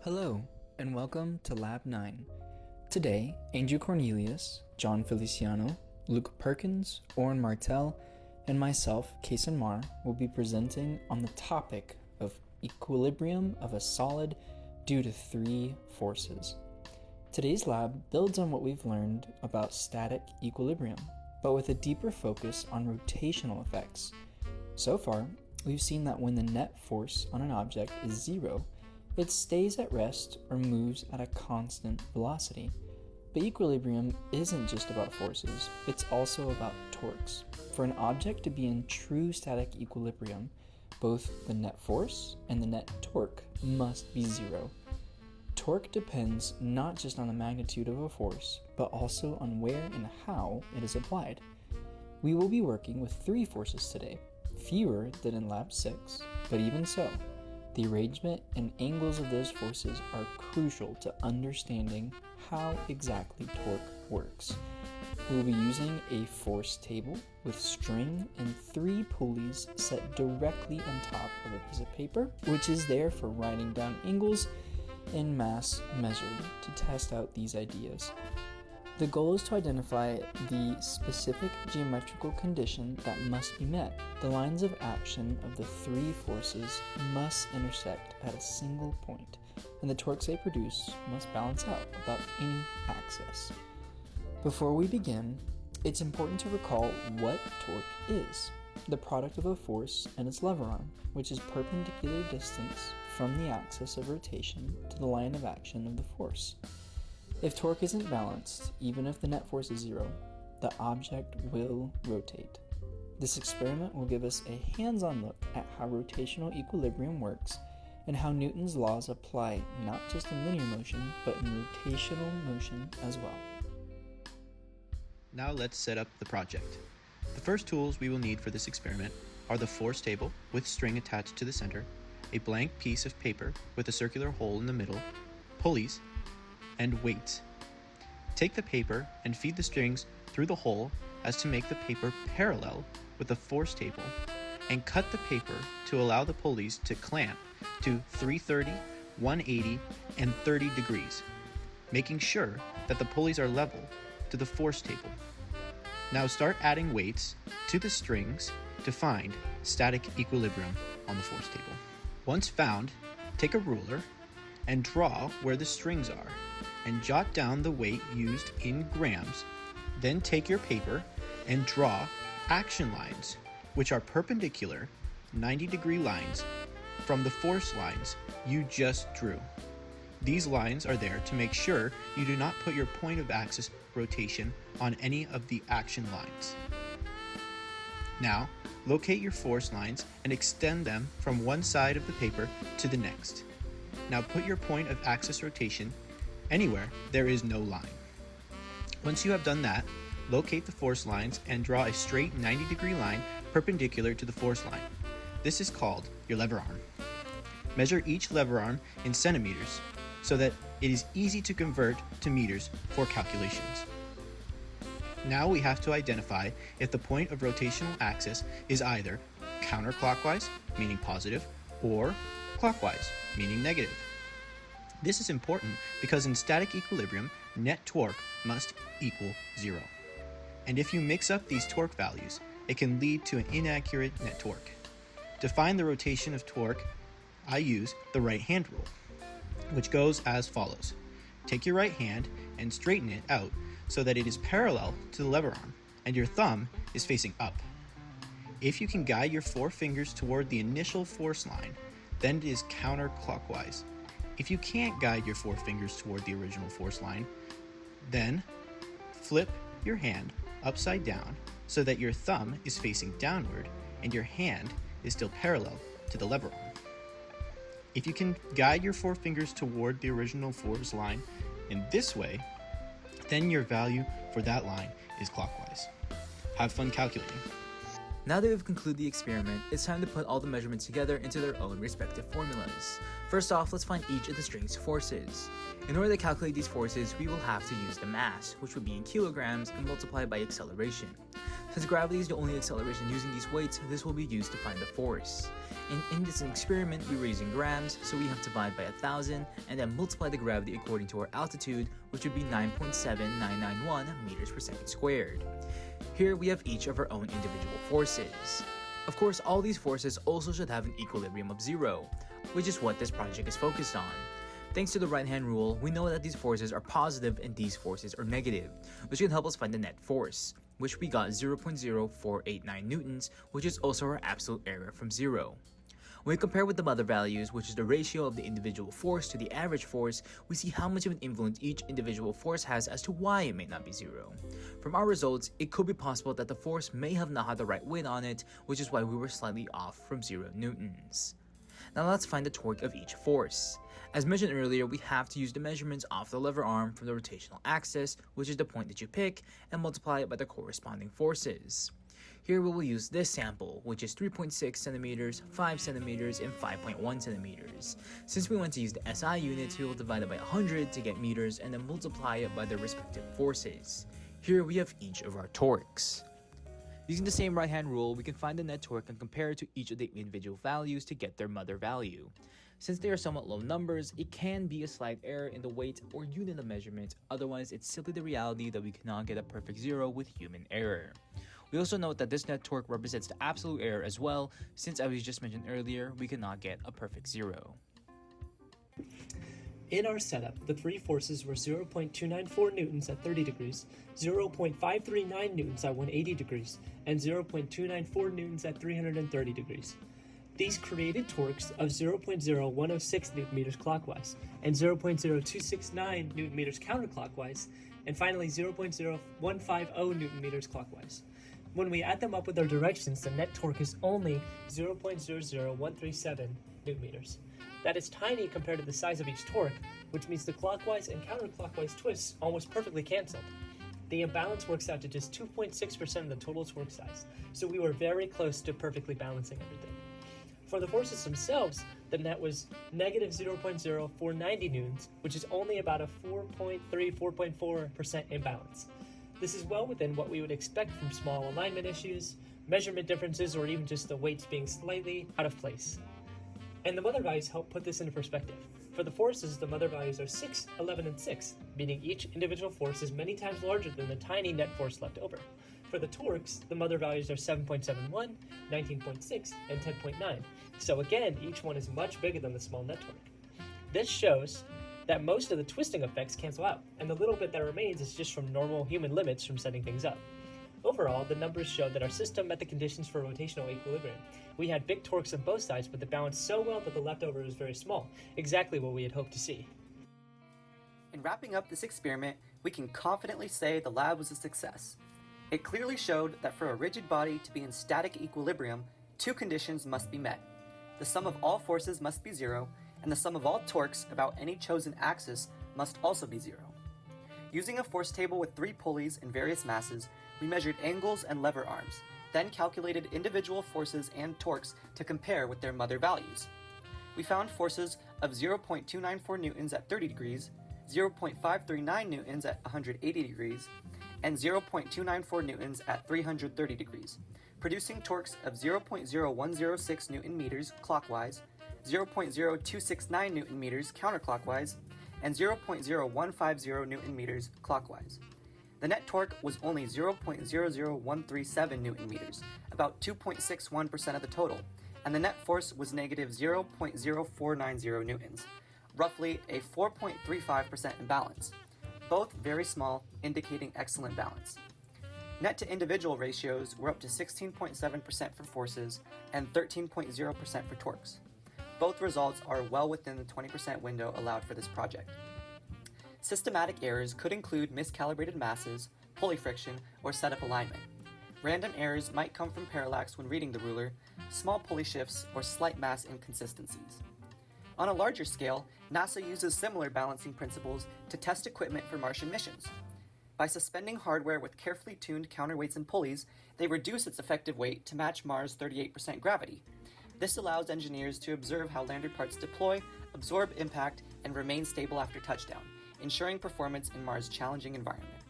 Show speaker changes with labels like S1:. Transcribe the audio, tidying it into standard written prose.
S1: Hello, and welcome to Lab 9. Today, Angel Cornelius, John Feliciano, Luke Perkins, Oren Martell, and myself, Cason Marr, will be presenting on the topic of equilibrium of a solid due to three forces. Today's lab builds on what we've learned about static equilibrium, but with a deeper focus on rotational effects. So far, we've seen that when the net force on an object is zero, it stays at rest or moves at a constant velocity. But equilibrium isn't just about forces, it's also about torques. For an object to be in true static equilibrium, both the net force and the net torque must be zero. Torque depends not just on the magnitude of a force, but also on where and how it is applied. We will be working with three forces today, fewer than in Lab 6, but even so, the arrangement and angles of those forces are crucial to understanding how exactly torque works. We will be using a force table with string and three pulleys set directly on top of a piece of paper, which is there for writing down angles and mass measured to test out these ideas. The goal is to identify the specific geometrical condition that must be met. The lines of action of the three forces must intersect at a single point, and the torques they produce must balance out about any axis. Before we begin, it's important to recall what torque is: the product of a force and its lever arm, which is perpendicular distance from the axis of rotation to the line of action of the force. If torque isn't balanced, even if the net force is zero, the object will rotate. This experiment will give us a hands-on look at how rotational equilibrium works and how Newton's laws apply not just in linear motion, but in rotational motion as well.
S2: Now let's set up the project. The first tools we will need for this experiment are the force table with string attached to the center, a blank piece of paper with a circular hole in the middle, pulleys, and weights. Take the paper and feed the strings through the hole as to make the paper parallel with the force table, and cut the paper to allow the pulleys to clamp to 330, 180, and 30 degrees, making sure that the pulleys are level to the force table. Now start adding weights to the strings to find static equilibrium on the force table. Once found, take a ruler and draw where the strings are, and jot down the weight used in grams. Then take your paper and draw action lines, which are perpendicular 90-degree lines from the force lines you just drew. These lines are there to make sure you do not put your point of axis rotation on any of the action lines. Now, locate your force lines and extend them from one side of the paper to the next. Now put your point of axis rotation anywhere there is no line. Once you have done that, locate the force lines and draw a straight 90-degree line perpendicular to the force line. This is called your lever arm. Measure each lever arm in centimeters so that it is easy to convert to meters for calculations. Now we have to identify if the point of rotational axis is either counterclockwise, meaning positive, or clockwise, meaning negative. This is important because in static equilibrium, net torque must equal zero. And if you mix up these torque values, it can lead to an inaccurate net torque. To find the rotation of torque, I use the right hand rule, which goes as follows. Take your right hand and straighten it out so that it is parallel to the lever arm and your thumb is facing up. If you can guide your four fingers toward the initial force line, then it is counterclockwise. If you can't guide your four fingers toward the original force line, then flip your hand upside down so that your thumb is facing downward and your hand is still parallel to the lever arm. If you can guide your four fingers toward the original force line in this way, then your value for that line is clockwise. Have fun calculating.
S3: Now that we've concluded the experiment, it's time to put all the measurements together into their own respective formulas. First off, let's find each of the string's forces. In order to calculate these forces, we will have to use the mass, which would be in kilograms, and multiply by acceleration. Since gravity is the only acceleration using these weights, this will be used to find the force. In this experiment, we were using grams, so we have to divide by 1,000 and then multiply the gravity according to our altitude, which would be 9.7991 meters per second squared. Here we have each of our own individual forces. Of course, all these forces also should have an equilibrium of 0, which is what this project is focused on. Thanks to the right-hand rule, we know that these forces are positive and these forces are negative, which can help us find the net force, which we got 0.0489 newtons, which is also our absolute error from 0. When we compare with the mother values, which is the ratio of the individual force to the average force, we see how much of an influence each individual force has as to why it may not be 0. From our results, it could be possible that the force may have not had the right weight on it, which is why we were slightly off from 0 newtons. Now let's find the torque of each force. As mentioned earlier, we have to use the measurements off the lever arm from the rotational axis, which is the point that you pick, and multiply it by the corresponding forces. Here we will use this sample, which is 3.6 centimeters, 5 centimeters, and 5.1 centimeters. Since we want to use the SI units, we will divide it by 100 to get meters and then multiply it by their respective forces. Here we have each of our torques. Using the same right-hand rule, we can find the net torque and compare it to each of the individual values to get their mother value. Since they are somewhat low numbers, it can be a slight error in the weight or unit of measurement, otherwise it's simply the reality that we cannot get a perfect 0 with human error. We also note that this net torque represents the absolute error as well, since as we just mentioned earlier, we cannot get a perfect 0.
S4: In our setup, the three forces were 0.294 newtons at 30 degrees, 0.539 newtons at 180 degrees, and 0.294 newtons at 330 degrees. These created torques of 0.0106 newton meters clockwise, and 0.0269 newton meters counterclockwise, and finally 0.0150 newton meters clockwise. When we add them up with their directions, the net torque is only 0.00137 newton meters. That is tiny compared to the size of each torque, which means the clockwise and counterclockwise twists almost perfectly canceled. The imbalance works out to just 2.6% of the total torque size, so we were very close to perfectly balancing everything. For the forces themselves, the net was negative 0.0490 newtons, which is only about a 4.4% imbalance. This is well within what we would expect from small alignment issues, measurement differences, or even just the weights being slightly out of place. And the mother values help put this into perspective. For the forces, the mother values are 6, 11, and 6, meaning each individual force is many times larger than the tiny net force left over. For the torques, the mother values are 7.71, 19.6, and 10.9. So again, each one is much bigger than the small net torque. This shows that most of the twisting effects cancel out, and the little bit that remains is just from normal human limits from setting things up. Overall, the numbers show that our system met the conditions for rotational equilibrium. We had big torques on both sides, but they balanced so well that the leftover was very small, exactly what we had hoped to see.
S5: In wrapping up this experiment, we can confidently say the lab was a success. It clearly showed that for a rigid body to be in static equilibrium, two conditions must be met. The sum of all forces must be 0, and the sum of all torques about any chosen axis must also be 0. Using a force table with 3 pulleys and various masses, we measured angles and lever arms, then calculated individual forces and torques to compare with their mother values. We found forces of 0.294 newtons at 30 degrees, 0.539 newtons at 180 degrees, and 0.294 newtons at 330 degrees, producing torques of 0.0106 newton meters clockwise, 0.0269 newton meters counterclockwise, and 0.0150 newton meters clockwise. The net torque was only 0.00137 newton meters, about 2.61% of the total, and the net force was negative 0.0490 newtons, roughly a 4.35% imbalance. Both very small, indicating excellent balance. Net to individual ratios were up to 16.7% for forces and 13.0% for torques. Both results are well within the 20% window allowed for this project. Systematic errors could include miscalibrated masses, pulley friction, or setup alignment. Random errors might come from parallax when reading the ruler, small pulley shifts, or slight mass inconsistencies. On a larger scale, NASA uses similar balancing principles to test equipment for Martian missions. By suspending hardware with carefully tuned counterweights and pulleys, they reduce its effective weight to match Mars' 38% gravity. This allows engineers to observe how landed parts deploy, absorb impact, and remain stable after touchdown, ensuring performance in Mars' challenging environment.